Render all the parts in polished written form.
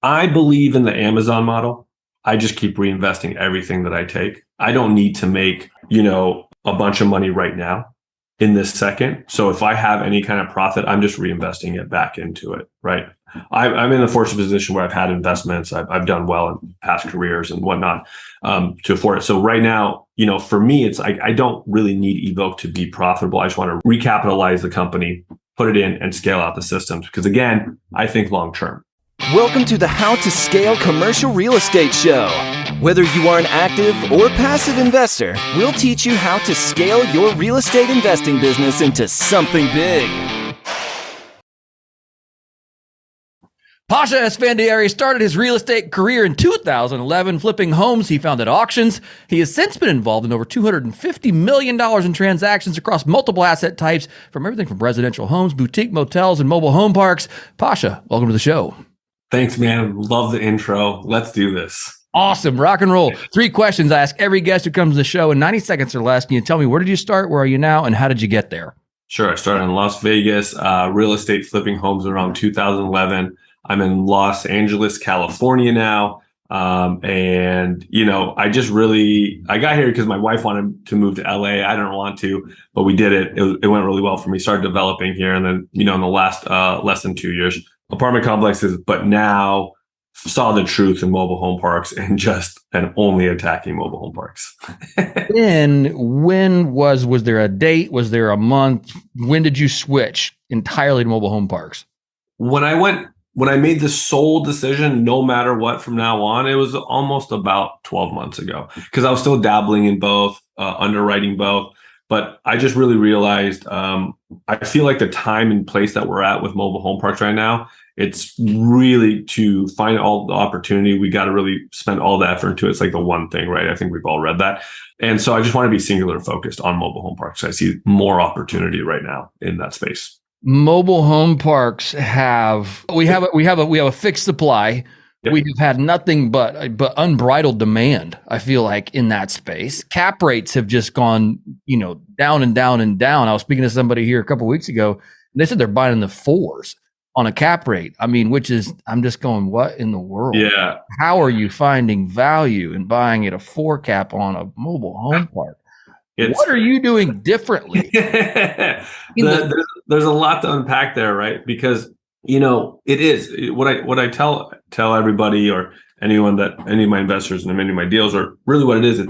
I believe in the Amazon model. I just keep reinvesting everything that I take. I don't need to make, a bunch of money right now in this second. So if I have any kind of profit, I'm just reinvesting it back into it, right? I'm in a fortunate position where I've had investments. I've done well in past careers and whatnot to afford it. So right now, for me, it's I don't really need Evoke to be profitable. I just want to recapitalize the company, put it in, and scale out the systems. Because again, I think long term. Welcome to the How to Scale Commercial Real Estate Show. Whether you are an active or passive investor, we'll teach you how to scale your real estate investing business into something big. Pasha Esfandiary started his real estate career in 2011, flipping homes he found at auctions. He has since been involved in over $250 million in transactions across multiple asset types, from everything from residential homes, boutique motels, and mobile home parks. Pasha, welcome to the show. Thanks, man. Love the intro. Let's do this. Awesome. Rock and roll. 3 questions I ask every guest who comes to the show in 90 seconds or less. Can you tell me, where did you start? Where are you now? And how did you get there? Sure. I started in Las Vegas, real estate flipping homes around 2011. I'm in Los Angeles, California now. I got here because my wife wanted to move to LA. I didn't want to, but we did it. It went really well for me. Started developing here. And then, in the last less than 2 years, apartment complexes, but now saw the truth in mobile home parks and only attacking mobile home parks. And when was there a date? Was there a month? When did you switch entirely to mobile home parks? When I made the sole decision, no matter what from now on, it was almost about 12 months ago, because I was still dabbling in both, underwriting both. But I just really realized, I feel like the time and place that we're at with mobile home parks right now, it's really to find all the opportunity. We got to really spend all the effort into it. It's like the one thing, right? I think we've all read that. And so I just want to be singular focused on mobile home parks. I see more opportunity right now in that space. Mobile home parks we have a fixed supply. Yep. We have had nothing but unbridled demand, I feel like, in that space. Cap rates have just gone, down and down and down. I was speaking to somebody here a couple of weeks ago, and they said they're buying in the 4s on a cap rate. I mean, I'm just going, what in the world? Yeah. How are you finding value in buying at a 4 cap on a mobile home park? What are you doing differently? There's a lot to unpack there, right? Because it is what I tell everybody, or any of my investors and many of my deals, are really what it is.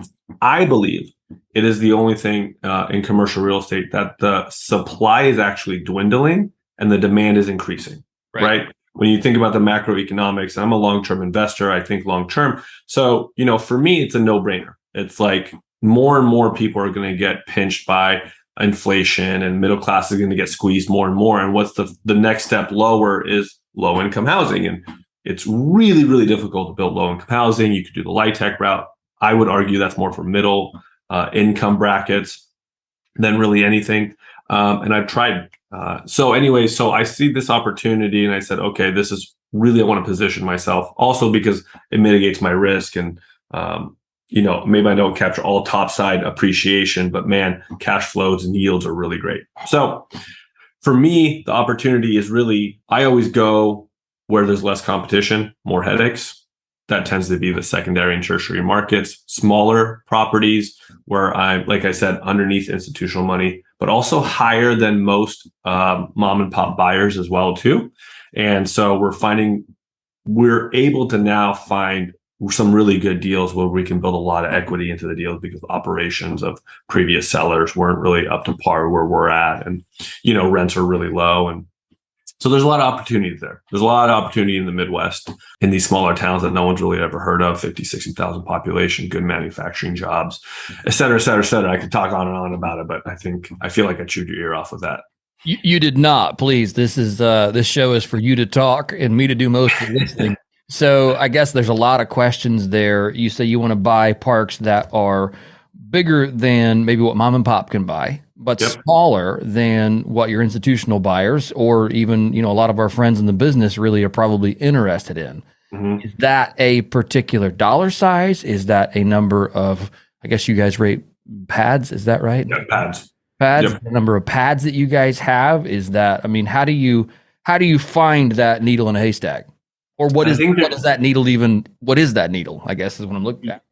I believe it is the only thing in commercial real estate that the supply is actually dwindling and the demand is increasing, right? When you think about the macroeconomics, I'm a long-term investor. I think long-term. So, for me, it's a no-brainer. It's like more and more people are going to get pinched by inflation, and middle class is going to get squeezed more and more. And what's the next step lower is low income housing. And it's really, really difficult to build low income housing. You could do the light tech route. I would argue that's more for middle income brackets than really anything. And I've tried. So I see this opportunity and I said, okay, this is really, I want to position myself also because it mitigates my risk. And, maybe I don't capture all top side appreciation, but man, cash flows and yields are really great. So for me, the opportunity is really, I always go where there's less competition, more headaches. That tends to be the secondary and tertiary markets, smaller properties where I'm, like I said, underneath institutional money, but also higher than most mom and pop buyers as well too. And so we're able to now find some really good deals where we can build a lot of equity into the deals because operations of previous sellers weren't really up to par where we're at. And, rents are really low. And so there's a lot of opportunities there. There's a lot of opportunity in the Midwest, in these smaller towns that no one's really ever heard of, 50, 60,000 population, good manufacturing jobs, et cetera, et cetera, et cetera. I could talk on and on about it, but I feel like I chewed your ear off with that. You did not. Please. This show is for you to talk and me to do most of the listening. So I guess there's a lot of questions there. You say you want to buy parks that are bigger than maybe what mom and pop can buy, but smaller than what your institutional buyers or even, a lot of our friends in the business really are probably interested in. Mm-hmm. Is that a particular dollar size? Is that a number of, I guess you guys rate pads? Is that right? Yeah, pads. Yep. The number of pads that you guys have, is that, how do you find that needle in a haystack? Or what is that needle even? What is that needle? I guess is what I'm looking at.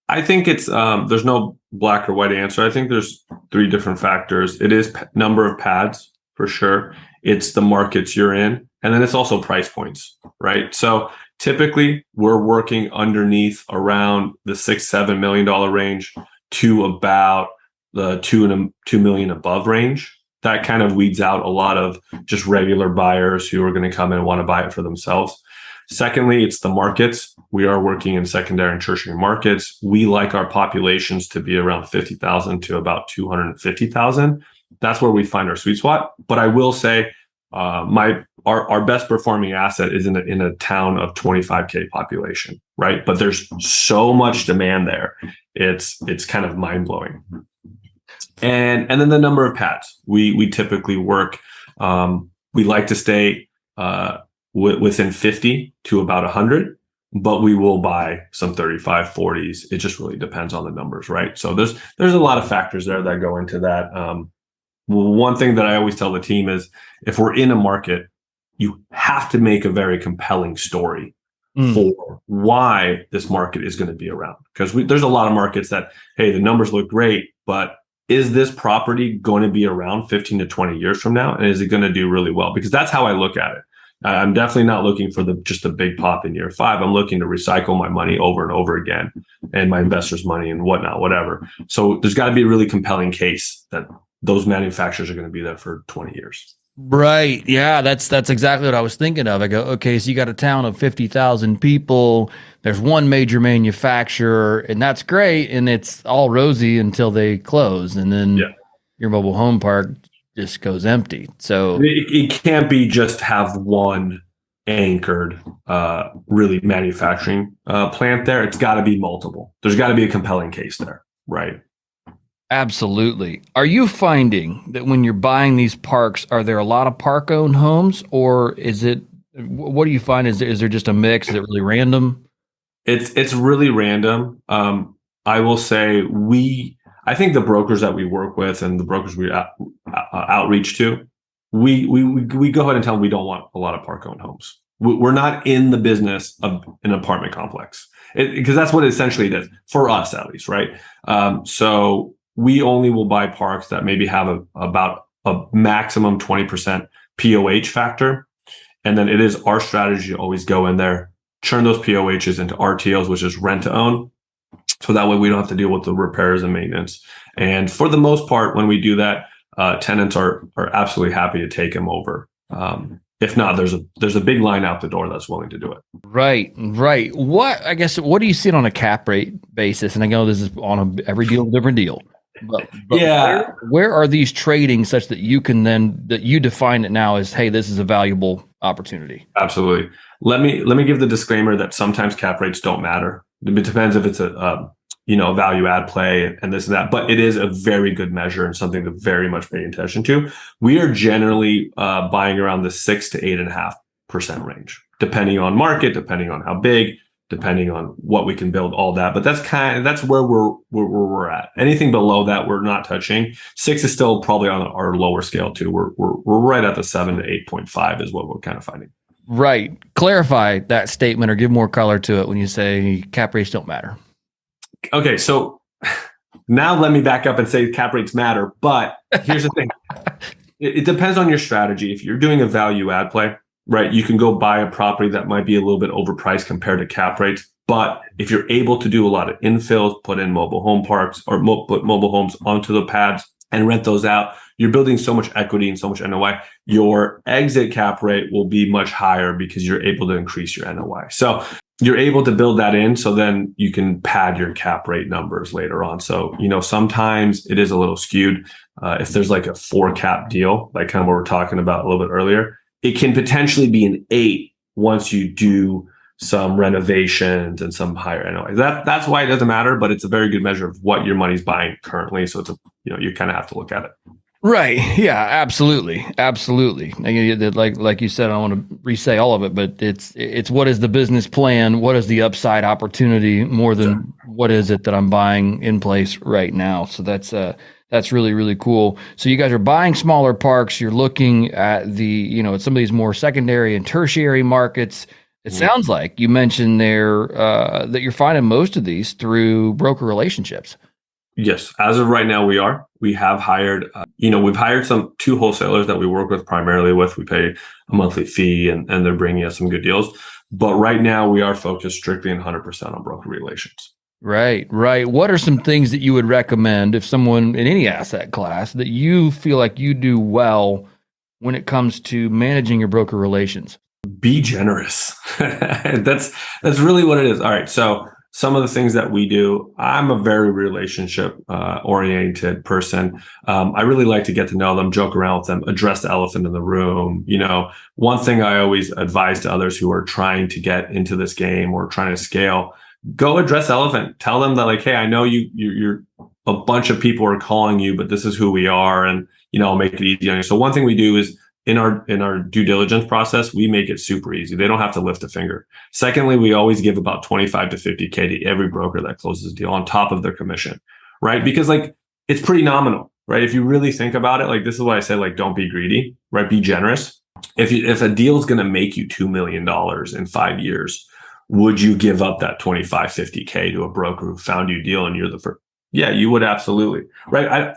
I think it's there's no black or white answer. I think there's three different factors. It is number of pads for sure. It's the markets you're in, and then it's also price points, right? So typically we're working underneath around the $6-7 million range to about the 2 million above range. That kind of weeds out a lot of just regular buyers who are going to come in and want to buy it for themselves. Secondly, it's the markets. We are working in secondary and tertiary markets. We like our populations to be around 50,000 to about 250,000. That's where we find our sweet spot. But I will say, our best performing asset is in a town of 25K population, right? But there's so much demand there. It's kind of mind blowing. And then the number of pads we typically work. We like to stay within 50 to about 100, but we will buy some 35, 40s. It just really depends on the numbers, right? So there's a lot of factors there that go into that. One thing that I always tell the team is if we're in a market, you have to make a very compelling story for why this market is going to be around. Because there's a lot of markets that, hey, the numbers look great, but is this property going to be around 15 to 20 years from now? And is it going to do really well? Because that's how I look at it. I'm definitely not looking for just a big pop in year 5. I'm looking to recycle my money over and over again, and my investors' money and whatnot, whatever. So there's got to be a really compelling case that those manufacturers are going to be there for 20 years. Right. Yeah, that's exactly what I was thinking of. I go, okay, so you got a town of 50,000 people. There's one major manufacturer, and that's great, and it's all rosy until they close, and then your mobile home park just goes empty. So it can't be just have one anchored really manufacturing plant there. It's got to be multiple. There's got to be a compelling case there, right? Absolutely. Are you finding that when you're buying these parks, are there a lot of park-owned homes, or is it? What do you find? Is there just a mix? Is it really random? It's really random. I will say I think the brokers that we work with and the brokers we outreach to, we go ahead and tell them we don't want a lot of park-owned homes. We're not in the business of an apartment complex because that's what it essentially is for us, at least, right? So we only will buy parks that maybe have about a maximum 20% POH factor, and then it is our strategy to always go in there, turn those POHs into RTOs, which is rent to own. So that way we don't have to deal with the repairs and maintenance. And for the most part, when we do that, tenants are absolutely happy to take them over. If not, there's a big line out the door that's willing to do it. Right. What do you see it on a cap rate basis? And I know this is on every deal, different deal. But yeah, where are these trading such that you can that you define it now as, hey, this is a valuable opportunity? Absolutely. Let me give the disclaimer that sometimes cap rates don't matter. It depends if it's a value add play and this and that, but it is a very good measure and something to very much pay attention to. We are generally buying around the 6 to 8.5% range, depending on market, depending on how big, depending on what we can build, all that. But that's where we're at. Anything below that, we're not touching. 6 is still probably on our lower scale too. We're right at the 7 to 8.5 is what we're kind of finding. Right. Clarify that statement or give more color to it when you say cap rates don't matter. Okay, so now let me back up and say cap rates matter. But here's the thing. It depends on your strategy. If you're doing a value add play, right, you can go buy a property that might be a little bit overpriced compared to cap rates. But if you're able to do a lot of infills, put in mobile home parks or put mobile homes onto the pads and rent those out, you're building so much equity and so much NOI. Your exit cap rate will be much higher because you're able to increase your NOI. So you're able to build that in, so then you can pad your cap rate numbers later on. So, sometimes it is a little skewed. If there's like a 4 cap deal, like kind of what we're talking about a little bit earlier, it can potentially be an 8 once you do some renovations and some higher NOI. That's why it doesn't matter, but it's a very good measure of what your money's buying currently. So it's you kind of have to look at it. Right. Yeah, absolutely. Like you said, I don't want to re-say all of it, but it's what is the business plan? What is the upside opportunity more than what is it that I'm buying in place right now? So that's really, really cool. So you guys are buying smaller parks. You're looking at at some of these more secondary and tertiary markets. It sounds like you mentioned there that you're finding most of these through broker relationships. Yes, as of right now, we have hired, we've hired two wholesalers that we work with primarily with. We pay a monthly fee and they're bringing us some good deals. But right now we are focused strictly and 100% on broker relations. Right. What are some things that you would recommend if someone in any asset class that you feel like you do well when it comes to managing your broker relations? Be generous. That's really what it is. All right. So some of the things that we do, I'm a very relationship oriented person. I really like to get to know them, joke around with them, address the elephant in the room. One thing I always advise to others who are trying to get into this game or trying to scale, go address elephant. Tell them that, like, hey, I know you're a bunch of people are calling you, but this is who we are, and I'll make it easy on you. So one thing we do is in our due diligence process, we make it super easy. They don't have to lift a finger. Secondly, we always give about 25 to 50K to every broker that closes a deal on top of their commission, right? Because it's pretty nominal, right? If you really think about it, this is why I say, don't be greedy, right? Be generous. If a deal is going to make you $2 million in 5 years, would you give up that 25, 50K to a broker who found you a deal and you're the first? Yeah, you would, absolutely. Right.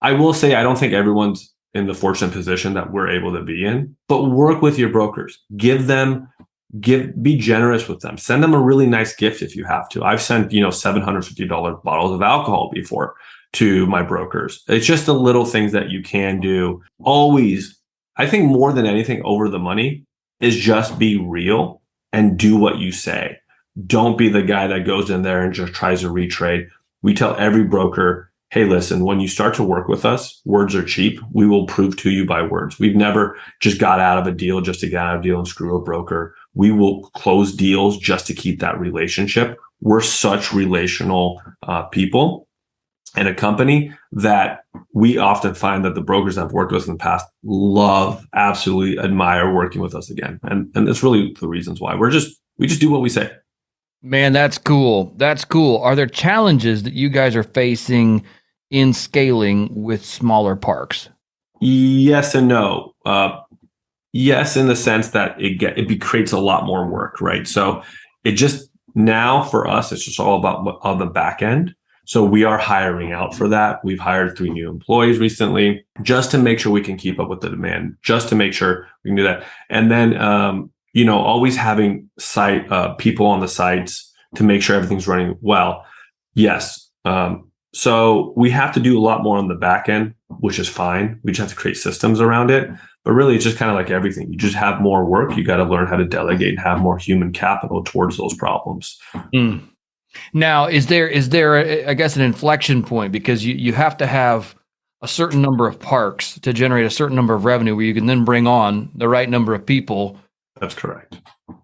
I will say, I don't think everyone's in the fortunate position that we're able to be in, but work with your brokers. Be generous with them. Send them a really nice gift if you have to. I've sent, $750 bottles of alcohol before to my brokers. It's just the little things that you can do. Always, I think more than anything over the money is just be real and do what you say. Don't be the guy that goes in there and just tries to retrade. We tell every broker, hey, listen, when you start to work with us, words are cheap. We will prove to you by words. We've never just got out of a deal just to get out of a deal and screw a broker. We will close deals just to keep that relationship. We're such relational people and a company that we often find that the brokers I've worked with in the past absolutely admire working with us again. And that's really the reasons why. We just do what we say. Man, that's cool. Are there challenges that you guys are facing in scaling with smaller parks? Yes and no. Yes, in the sense that it creates a lot more work, right? So it just, now for us, it's just all about on the back end. So we are hiring out for that. We've hired 3 new employees recently just to make sure we can keep up with the demand, just to make sure we can do that. And then, always having people on the sites to make sure everything's running well. Yes. So we have to do a lot more on the back end, which is fine. We just have to create systems around it. But really, it's just kind of like everything. You just have more work. You got to learn how to delegate and have more human capital towards those problems. Now, is there I guess an inflection point, because you have to have a certain number of parks to generate a certain number of revenue where you can then bring on the right number of people? That's correct.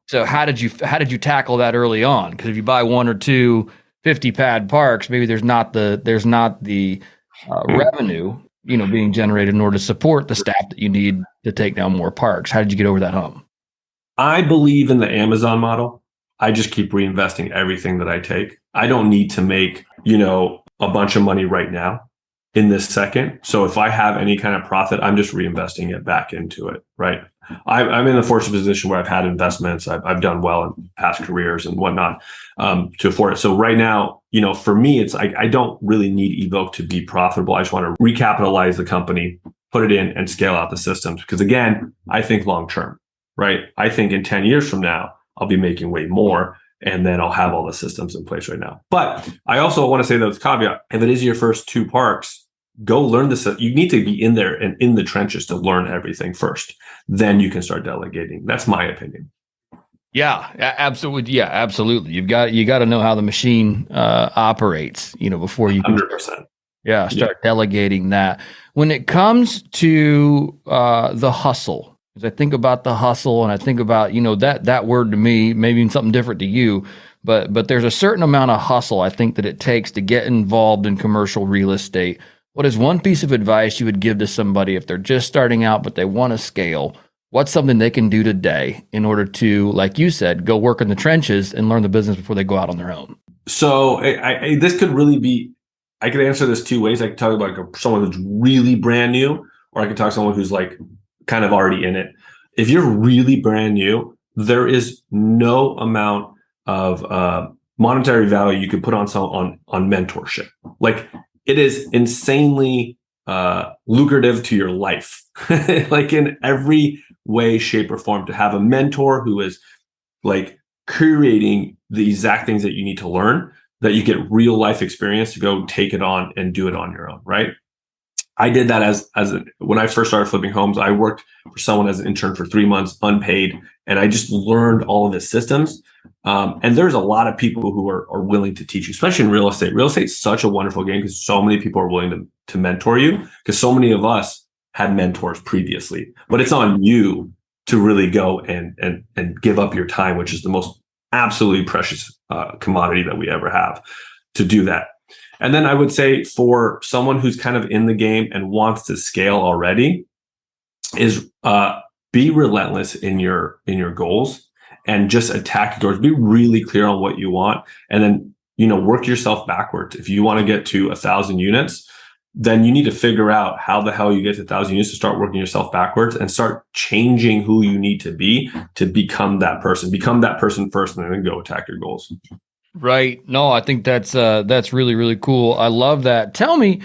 So how did you tackle that early on? Because if you buy 1 or 2 50-pad parks, maybe there's not the revenue being generated in order to support the staff that you need to take down more parks. How did you get over that hump? I believe in the Amazon model. I just keep reinvesting everything that I take. I don't need to make, a bunch of money right now in this second. So if I have any kind of profit, I'm just reinvesting it back into it, right? I'm in a fortunate position where I've had investments. I've done well in past careers and whatnot to afford it. So right now, for me, it's I don't really need Evoke to be profitable. I just want to recapitalize the company, put it in, and scale out the systems. Because again, I think long term, right? I think in 10 years from now, I'll be making way more, and then I'll have all the systems in place right now. But I also want to say this caveat: if it is your first 2 parks, go learn this. You need to be in there and in the trenches to learn everything first. Then you can start delegating. That's my opinion. Yeah, absolutely. Yeah, absolutely. You got to know how the machine operates, before you can 100%. Start delegating that. When it comes to the hustle, because I think about the hustle and I think about, that word to me, maybe something different to you, but there's a certain amount of hustle I think that it takes to get involved in commercial real estate. What is one piece of advice you would give to somebody if they're just starting out, but they want to scale? What's something they can do today in order to, like you said, go work in the trenches and learn the business before they go out on their own? So this could really be, I could answer this 2 ways. I could talk about someone who's really brand new, or I could talk to someone who's kind of already in it. If you're really brand new, there is no amount of monetary value you could put on mentorship. Like, it is insanely lucrative to your life, like in every way, shape, or form, to have a mentor who is like curating the exact things that you need to learn, that you get real life experience to go take it on and do it on your own, right? I did that when I first started flipping homes. I worked for someone as an intern for 3 months, unpaid, and I just learned all of the systems. And there's a lot of people who are willing to teach you, especially in real estate. Real estate is such a wonderful game because so many people are willing to mentor you, because so many of us had mentors previously. But it's on you to really go and give up your time, which is the most absolutely precious commodity that we ever have, to do that. And then I would say, for someone who's kind of in the game and wants to scale already, is be relentless in your goals and just attack doors. Be really clear on what you want, and then, work yourself backwards. If you want to get to 1,000 units, then you need to figure out how the hell you get to 1,000 units, to start working yourself backwards and start changing who you need to be to become that person. Become that person first, and then go attack your goals. Right. No, I think that's really, really cool. I love that. Tell me,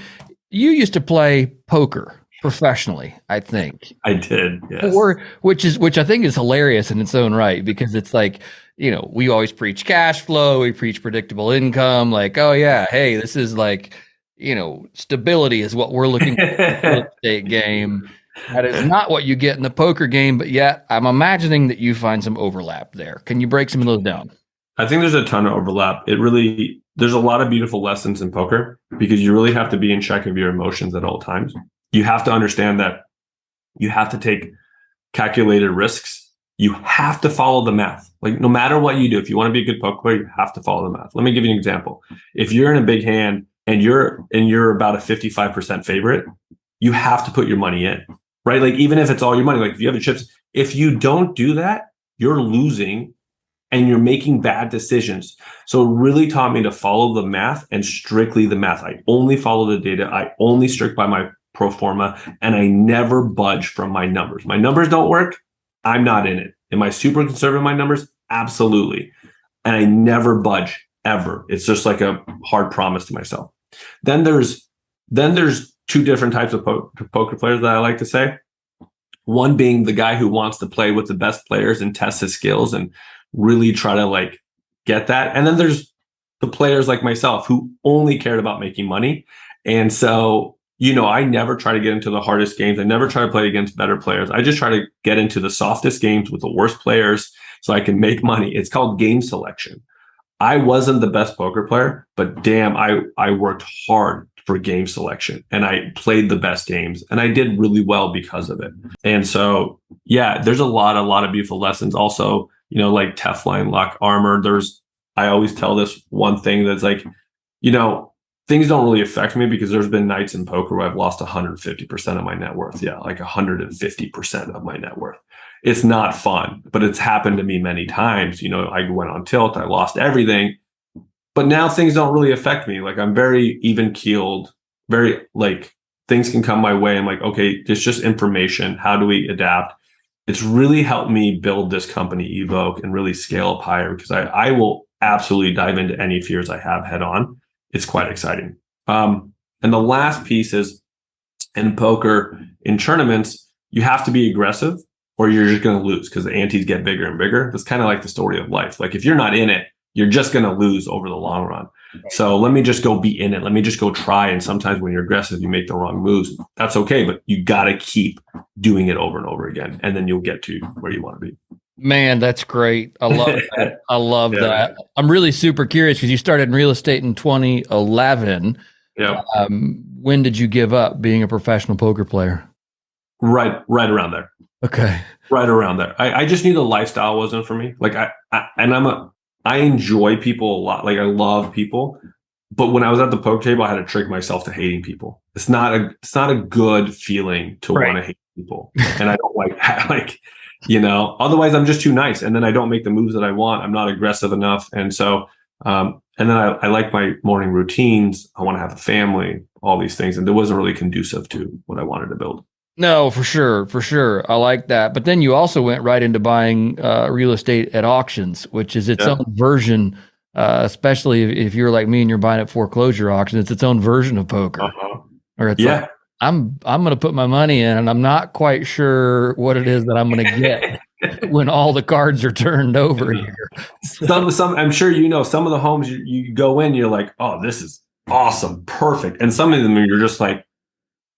you used to play poker professionally, I think. I did, yes. Which I think is hilarious in its own right, because it's like, we always preach cash flow, we preach predictable income, like, oh yeah, hey, this is like, stability is what we're looking for in the real estate game. That is not what you get in the poker game, but yet I'm imagining that you find some overlap there. Can you break some of those down? I think there's a ton of overlap. There's a lot of beautiful lessons in poker, because you really have to be in check of your emotions at all times. You have to understand that you have to take calculated risks. You have to follow the math. Like, no matter what you do, if you want to be a good poker player, you have to follow the math. Let me give you an example. If you're in a big hand and you're about a 55% favorite, you have to put your money in, right? Like, even if it's all your money, like if you have the chips, if you don't do that, you're losing and you're making bad decisions. So it really taught me to follow the math, and strictly the math. I only follow the data. I only stick by my pro forma, and I never budge from my numbers. My numbers don't work, I'm not in it. Am I super conservative in my numbers? Absolutely. And I never budge, ever. It's just like a hard promise to myself. Then there's two different types of poker players that I like to say. One being the guy who wants to play with the best players and test his skills and really try to like get that. And then there's the players like myself who only cared about making money. And so, I never try to get into the hardest games. I never try to play against better players. I just try to get into the softest games with the worst players so I can make money. It's called game selection. I wasn't the best poker player, but damn, I worked hard for game selection, and I played the best games, and I did really well because of it. And so, yeah, there's a lot of beautiful lessons. Also, like Teflon lock armor. I always tell this one thing that's like, things don't really affect me, because there's been nights in poker where I've lost 150% of my net worth. Yeah, like 150% of my net worth. It's not fun, but it's happened to me many times. I went on tilt, I lost everything, but now things don't really affect me. Like, I'm very even keeled, very like things can come my way. I'm like, okay, it's just information. How do we adapt? It's really helped me build this company, Evoke, and really scale up higher, because I will absolutely dive into any fears I have head on. It's quite exciting. And the last piece is, in poker, in tournaments, you have to be aggressive or you're just going to lose, because the antes get bigger and bigger. That's kind of like the story of life. Like, if you're not in it, you're just going to lose over the long run. So let me just go be in it. Let me just go try. And sometimes when you're aggressive, you make the wrong moves. That's okay, but you got to keep doing it over and over again, and then you'll get to where you want to be. Man, that's great. I love that. I love that. I'm really super curious, because you started in real estate in 2011. Yeah. When did you give up being a professional poker player? Right around there. Okay. Right around there. I just knew the lifestyle wasn't for me. Like, I enjoy people a lot. Like, I love people, but when I was at the poker table, I had to trick myself to hating people. It's not a good feeling to want to hate people, and I don't like that. Like, otherwise I'm just too nice, and then I don't make the moves that I want. I'm not aggressive enough, and so and then I like my morning routines. I want to have a family, all these things, and it wasn't really conducive to what I wanted to build. No, for sure, for sure. I like that. But then you also went right into buying real estate at auctions, which is its Yeah. own version. Especially if you're like me and you're buying at foreclosure auctions, it's its own version of poker. Uh-huh. Or it's like Yeah. I'm going to put my money in, and I'm not quite sure what it is that I'm going to get when all the cards are turned over here. Some I'm sure some of the homes you go in, you're like, oh, this is awesome, perfect. And some of them you're just like,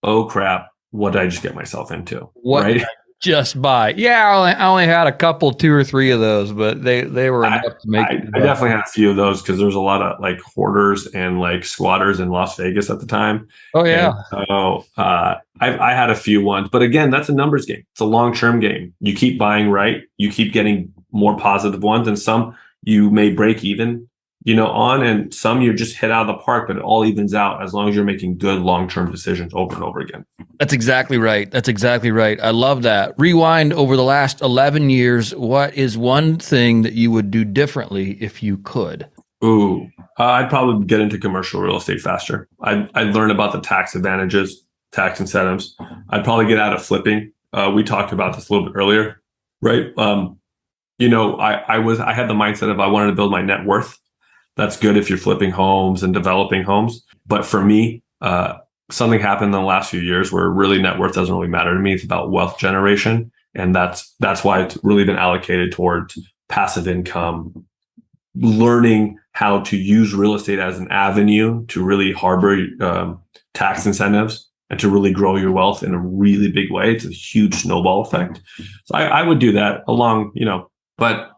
oh crap, what did I just get myself into? What Right. just buy? Yeah, I only had a couple, 2 or 3 of those, but they were enough to make I, it. I definitely had a few of those because there's a lot of like hoarders and like squatters in Las Vegas at the time. Oh yeah. And so I had a few ones, but again, that's a numbers game. It's a long-term game. You keep buying right, you keep getting more positive ones, and some you may break even, on, and some you just hit out of the park, but it all evens out as long as you're making good long-term decisions over and over again. That's exactly right. That's exactly right. I love that. Rewind over the last 11 years. What is one thing that you would do differently if you could? Ooh, I'd probably get into commercial real estate faster. I'd learn about the tax advantages, tax incentives. I'd probably get out of flipping. We talked about this a little bit earlier, right? I had the mindset of I wanted to build my net worth. That's good if you're flipping homes and developing homes. But for me, something happened in the last few years where really net worth doesn't really matter to me. It's about wealth generation. And that's why it's really been allocated towards passive income, learning how to use real estate as an avenue to really harbor tax incentives and to really grow your wealth in a really big way. It's a huge snowball effect. So I would do that along, but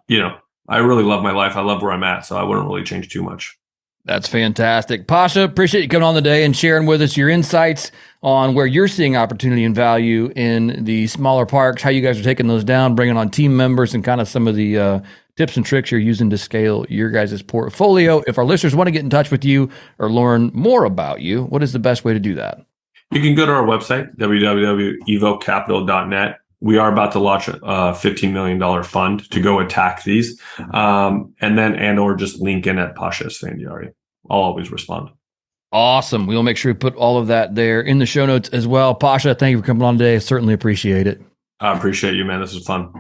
I really love my life. I love where I'm at. So I wouldn't really change too much. That's fantastic. Pasha, appreciate you coming on the day and sharing with us your insights on where you're seeing opportunity and value in the smaller parks, how you guys are taking those down, bringing on team members, and kind of some of the tips and tricks you're using to scale your guys' portfolio. If our listeners want to get in touch with you or learn more about you, what is the best way to do that? You can go to our website, www.evokecapital.net. We are about to launch a $15 million fund to go attack these, or just link in at Pasha Esfandiary. I'll always respond. Awesome. We'll make sure we put all of that there in the show notes as well. Pasha, thank you for coming on today. I certainly appreciate it. I appreciate you, man. This was fun.